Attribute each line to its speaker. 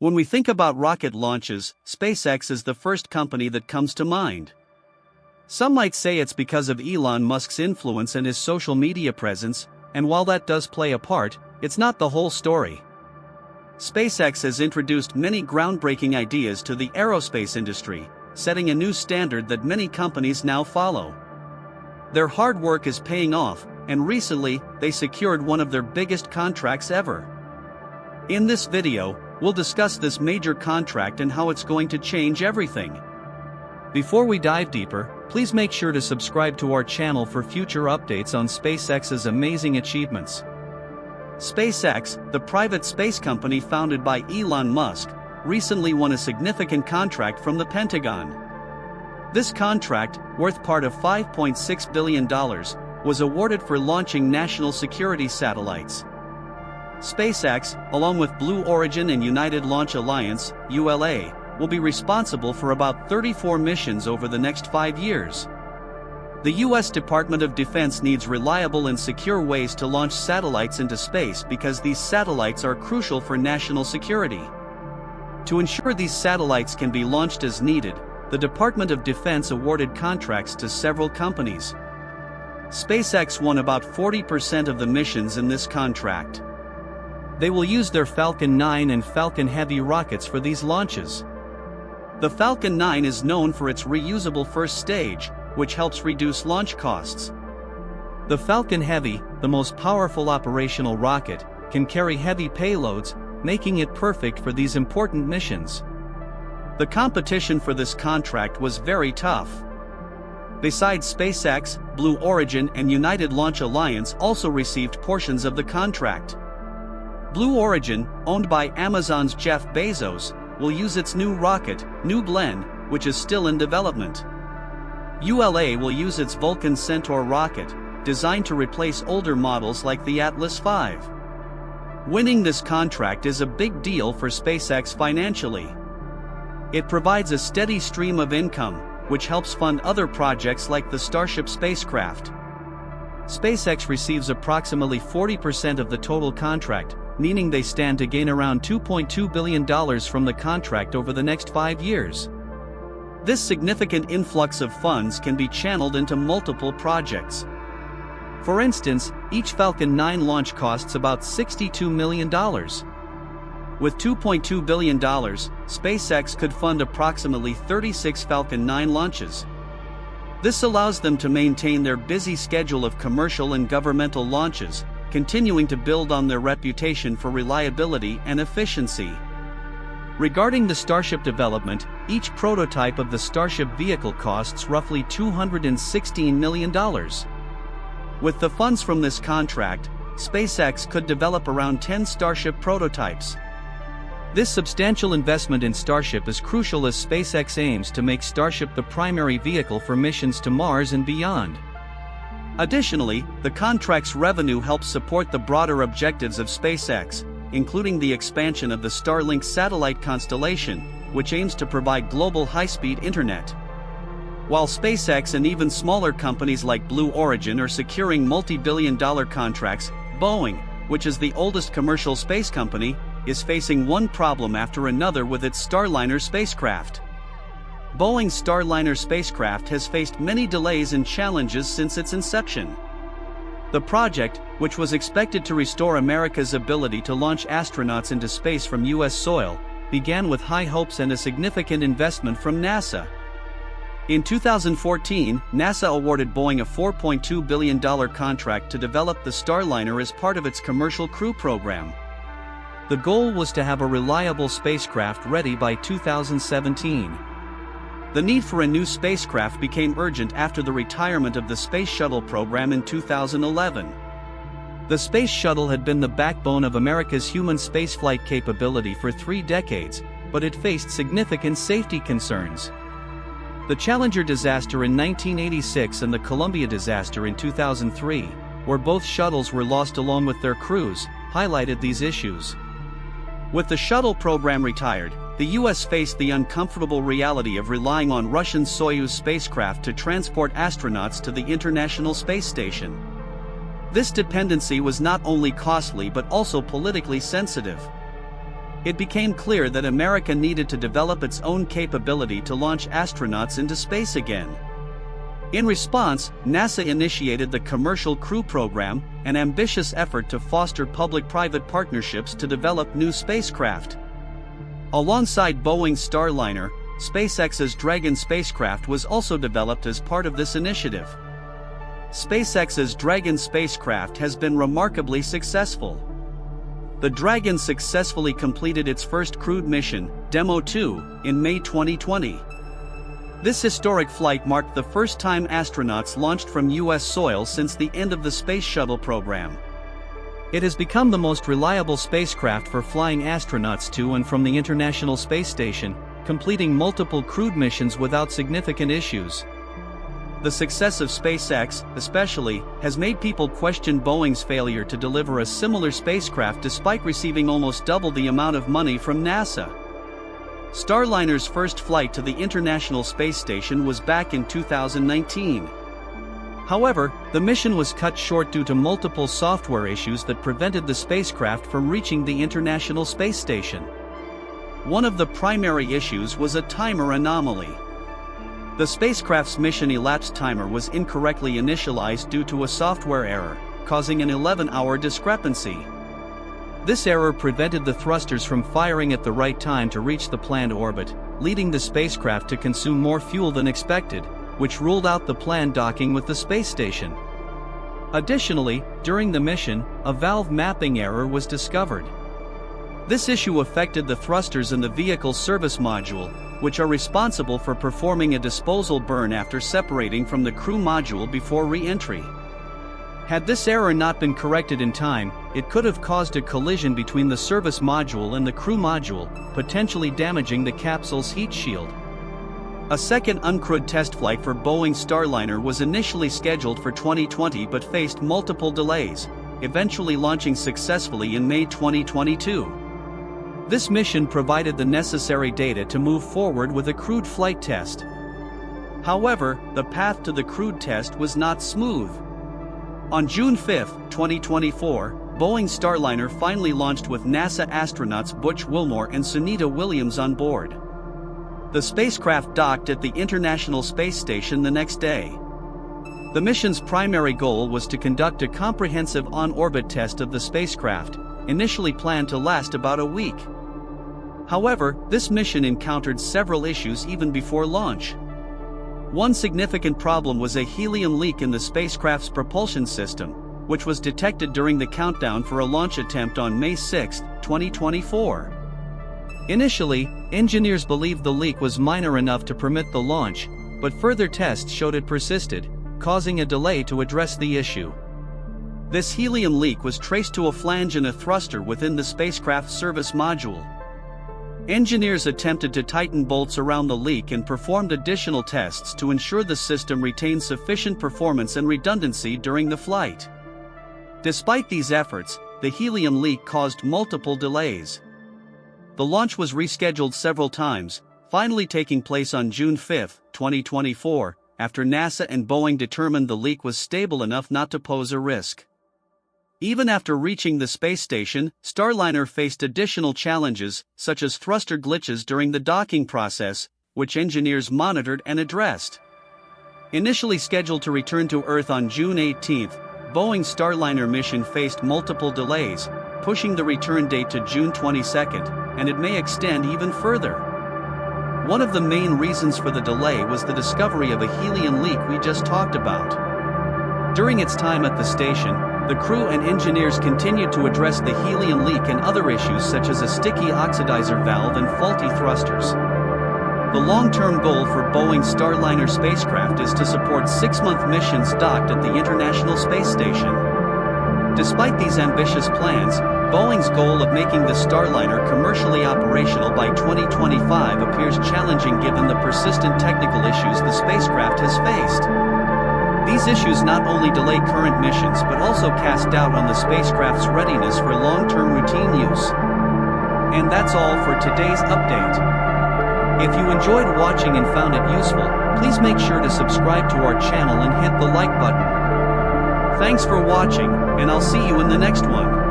Speaker 1: When we think about rocket launches, SpaceX is the first company that comes to mind. Some might say it's because of Elon Musk's influence and his social media presence, and while that does play a part, it's not the whole story. SpaceX has introduced many groundbreaking ideas to the aerospace industry, setting a new standard that many companies now follow. Their hard work is paying off, and recently, they secured one of their biggest contracts ever. In this video, we'll discuss this major contract and how it's going to change everything. Before we dive deeper, please make sure to subscribe to our channel for future updates on SpaceX's amazing achievements. SpaceX, the private space company founded by Elon Musk, recently won a significant contract from the Pentagon. This contract, worth part of $5.6 billion, was awarded for launching national security satellites. SpaceX, along with Blue Origin and United Launch Alliance, ULA, will be responsible for about 34 missions over the next 5 years. The U.S. Department of Defense needs reliable and secure ways to launch satellites into space because these satellites are crucial for national security. To ensure these satellites can be launched as needed, the Department of Defense awarded contracts to several companies. SpaceX won about 40% of the missions in this contract. They will use their Falcon 9 and Falcon Heavy rockets for these launches. The Falcon 9 is known for its reusable first stage, which helps reduce launch costs. The Falcon Heavy, the most powerful operational rocket, can carry heavy payloads, making it perfect for these important missions. The competition for this contract was very tough. Besides SpaceX, Blue Origin and United Launch Alliance also received portions of the contract. Blue Origin, owned by Amazon's Jeff Bezos, will use its new rocket, New Glenn, which is still in development. ULA will use its Vulcan Centaur rocket, designed to replace older models like the Atlas V. Winning this contract is a big deal for SpaceX financially. It provides a steady stream of income, which helps fund other projects like the Starship spacecraft. SpaceX receives approximately 40% of the total contract, meaning they stand to gain around $2.2 billion from the contract over the next 5 years. This significant influx of funds can be channeled into multiple projects. For instance, each Falcon 9 launch costs about $62 million. With $2.2 billion, SpaceX could fund approximately 36 Falcon 9 launches. This allows them to maintain their busy schedule of commercial and governmental launches, continuing to build on their reputation for reliability and efficiency. Regarding the Starship development, each prototype of the Starship vehicle costs roughly $216 million. With the funds from this contract, SpaceX could develop around 10 Starship prototypes. This substantial investment in Starship is crucial as SpaceX aims to make Starship the primary vehicle for missions to Mars and beyond. Additionally, the contract's revenue helps support the broader objectives of SpaceX, including the expansion of the Starlink satellite constellation, which aims to provide global high-speed internet. While SpaceX and even smaller companies like Blue Origin are securing multi-billion-dollar contracts, Boeing, which is the oldest commercial space company, is facing one problem after another with its Starliner spacecraft. Boeing's Starliner spacecraft has faced many delays and challenges since its inception. The project, which was expected to restore America's ability to launch astronauts into space from U.S. soil, began with high hopes and a significant investment from NASA. In 2014, NASA awarded Boeing a $4.2 billion contract to develop the Starliner as part of its Commercial Crew program. The goal was to have a reliable spacecraft ready by 2017. The need for a new spacecraft became urgent after the retirement of the Space Shuttle program in 2011. The Space Shuttle had been the backbone of America's human spaceflight capability for 3 decades, but it faced significant safety concerns. The Challenger disaster in 1986 and the Columbia disaster in 2003, where both shuttles were lost along with their crews, highlighted these issues. With the shuttle program retired, the U.S. faced the uncomfortable reality of relying on Russian Soyuz spacecraft to transport astronauts to the International Space Station. This dependency was not only costly but also politically sensitive. it became clear that America needed to develop its own capability to launch astronauts into space again. In response, NASA initiated the Commercial Crew Program, an ambitious effort to foster public-private partnerships to develop new spacecraft. Alongside Boeing's Starliner, SpaceX's Dragon spacecraft was also developed as part of this initiative. SpaceX's Dragon spacecraft has been remarkably successful. The Dragon successfully completed its first crewed mission, Demo 2, in May 2020. This historic flight marked the first time astronauts launched from U.S. soil since the end of the Space Shuttle program. It has become the most reliable spacecraft for flying astronauts to and from the International Space Station, completing multiple crewed missions without significant issues. The success of SpaceX, especially, has made people question Boeing's failure to deliver a similar spacecraft despite receiving almost double the amount of money from NASA. Starliner's first flight to the International Space Station was back in 2019. However, the mission was cut short due to multiple software issues that prevented the spacecraft from reaching the International Space Station. One of the primary issues was a timer anomaly. The spacecraft's mission elapsed timer was incorrectly initialized due to a software error, causing an 11-hour discrepancy. This error prevented the thrusters from firing at the right time to reach the planned orbit, leading the spacecraft to consume more fuel than expected, which ruled out the planned docking with the space station. Additionally, during the mission, a valve mapping error was discovered. This issue affected the thrusters in the vehicle service module, which are responsible for performing a disposal burn after separating from the crew module before re-entry. Had this error not been corrected in time, it could have caused a collision between the service module and the crew module, potentially damaging the capsule's heat shield. A second uncrewed test flight for Boeing's Starliner was initially scheduled for 2020 but faced multiple delays, eventually launching successfully in May 2022. This mission provided the necessary data to move forward with a crewed flight test. However, the path to the crewed test was not smooth. On June 5, 2024, Boeing's Starliner finally launched with NASA astronauts Butch Wilmore and Sunita Williams on board. The spacecraft docked at the International Space Station the next day. The mission's primary goal was to conduct a comprehensive on-orbit test of the spacecraft, initially planned to last about a week. However, this mission encountered several issues even before launch. One significant problem was a helium leak in the spacecraft's propulsion system, which was detected during the countdown for a launch attempt on May 6, 2024. Initially, engineers believed the leak was minor enough to permit the launch, but further tests showed it persisted, causing a delay to address the issue. This helium leak was traced to a flange in a thruster within the spacecraft's service module. Engineers attempted to tighten bolts around the leak and performed additional tests to ensure the system retained sufficient performance and redundancy during the flight. Despite these efforts, the helium leak caused multiple delays. The launch was rescheduled several times, finally taking place on June 5, 2024, after NASA and Boeing determined the leak was stable enough not to pose a risk. Even after reaching the space station, Starliner faced additional challenges, such as thruster glitches during the docking process, which engineers monitored and addressed. Initially scheduled to return to Earth on June 18, Boeing's Starliner mission faced multiple delays, pushing the return date to June 22, and it may extend even further. One of the main reasons for the delay was the discovery of a helium leak we just talked about. During its time at the station, the crew and engineers continued to address the helium leak and other issues such as a sticky oxidizer valve and faulty thrusters. The long-term goal for Boeing's Starliner spacecraft is to support 6-month missions docked at the International Space Station. Despite these ambitious plans, Boeing's goal of making the Starliner commercially operational by 2025 appears challenging given the persistent technical issues the spacecraft has faced. These issues not only delay current missions but also cast doubt on the spacecraft's readiness for long-term routine use. And that's all for today's update. If you enjoyed watching and found it useful, please make sure to subscribe to our channel and hit the like button. Thanks for watching, and I'll see you in the next one.